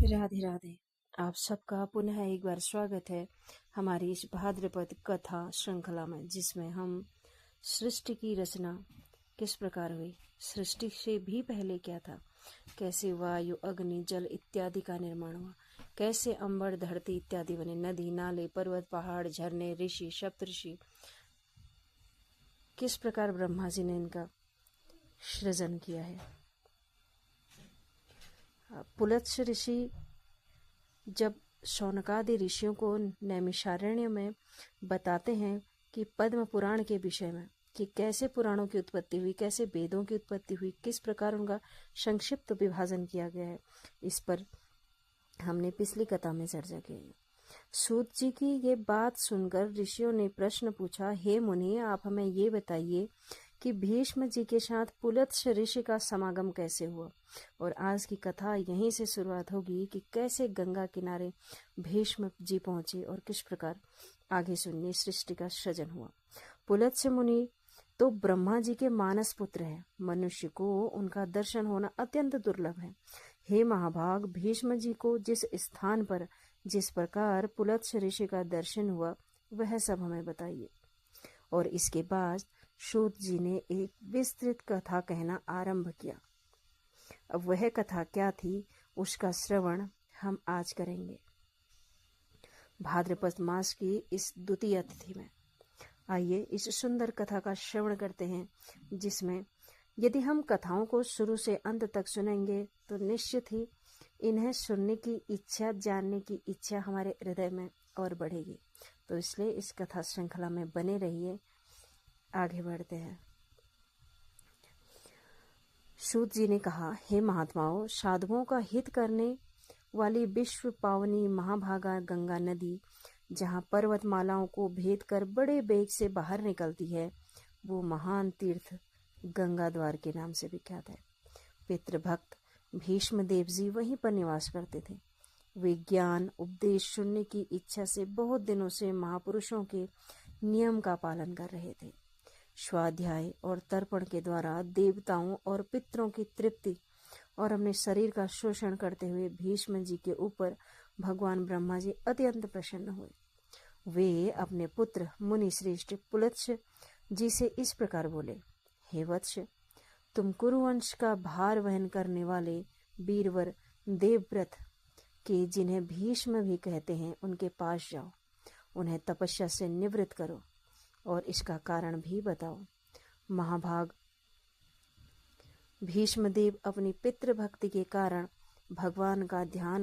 राधे राधे। आप सबका पुनः एक बार स्वागत है हमारी इस भाद्रपद कथा श्रृंखला में, जिसमें हम सृष्टि की रचना किस प्रकार हुई, सृष्टि से भी पहले क्या था, कैसे वायु अग्नि जल इत्यादि का निर्माण हुआ, कैसे अंबर धरती इत्यादि बने, नदी नाले पर्वत पहाड़ झरने ऋषि सप्तऋषि, किस प्रकार ब्रह्मा जी ने इनका सृजन किया है। पुलत्स्य ऋषि जब शौनकादि ऋषियों को नैमिषारण्य में बताते हैं कि पद्म पुराण के विषय में, कि कैसे पुराणों की उत्पत्ति हुई, कैसे वेदों की उत्पत्ति हुई, किस प्रकार उनका संक्षिप्त विभाजन किया गया है, इस पर हमने पिछली कथा में चर्चा की है। सूत जी की ये बात सुनकर ऋषियों ने प्रश्न पूछा, हे मुनि, आप हमें ये बताइए कि भीष्म जी के साथ पुलत्स्य ऋषि का समागम कैसे हुआ। और आज की कथा यहीं से शुरुआत होगी कि कैसे गंगा किनारे भीष्म जी पहुंचे और किस प्रकार आगे सुनिए सृष्टि का सृजन हुआ। पुलत्स्य मुनि तो ब्रह्मा जी के मानस पुत्र है, मनुष्य को उनका दर्शन होना अत्यंत दुर्लभ है। हे महाभाग, भीष्म जी को जिस स्थान पर जिस प्रकार पुलत्स्य ऋषि का दर्शन हुआ वह सब हमें बताइए। और इसके बाद सूत जी ने एक विस्तृत कथा कहना आरंभ किया। अब वह कथा क्या थी, उसका श्रवण हम आज करेंगे भाद्रपद मास की इस द्वितीय तिथि में। आइए इस सुंदर कथा का श्रवण करते हैं, जिसमें यदि हम कथाओं को शुरू से अंत तक सुनेंगे तो निश्चित ही इन्हें सुनने की इच्छा, जानने की इच्छा हमारे हृदय में और बढ़ेगी। तो इसलिए इस कथा श्रृंखला में बने रहिए। आगे बढ़ते हैं। सूत जी ने कहा, हे महात्माओं, साधुओं का हित करने वाली विश्व पावनी महाभागा गंगा नदी, जहाँ पर्वतमालाओं को भेद कर बड़े वेग से बाहर निकलती है, वो महान तीर्थ गंगा द्वार के नाम से विख्यात है। पितृभक्त भीष्म देव जी वहीं पर निवास करते थे। वे ज्ञान उपदेश सुनने की इच्छा से बहुत दिनों से महापुरुषों के नियम का पालन कर रहे थे। स्वाध्याय और तर्पण के द्वारा देवताओं और पितरों की तृप्ति और अपने शरीर का शोषण करते हुए भीष्म जी के ऊपर भगवान ब्रह्मा जी अत्यंत प्रसन्न हुए। वे अपने पुत्र मुनि श्रेष्ठ पुलत्स्य जी से इस प्रकार बोले, हे वत्स, तुम कुरुवंश का भार वहन करने वाले वीरवर देवव्रत के, जिन्हें भीष्म भी कहते हैं, उनके पास जाओ, उन्हें तपस्या से निवृत्त करो और इसका कारण भी बताओ। महाभाग भीष्मदेव अपनी पितृभक्ति के कारण भगवान का ध्यान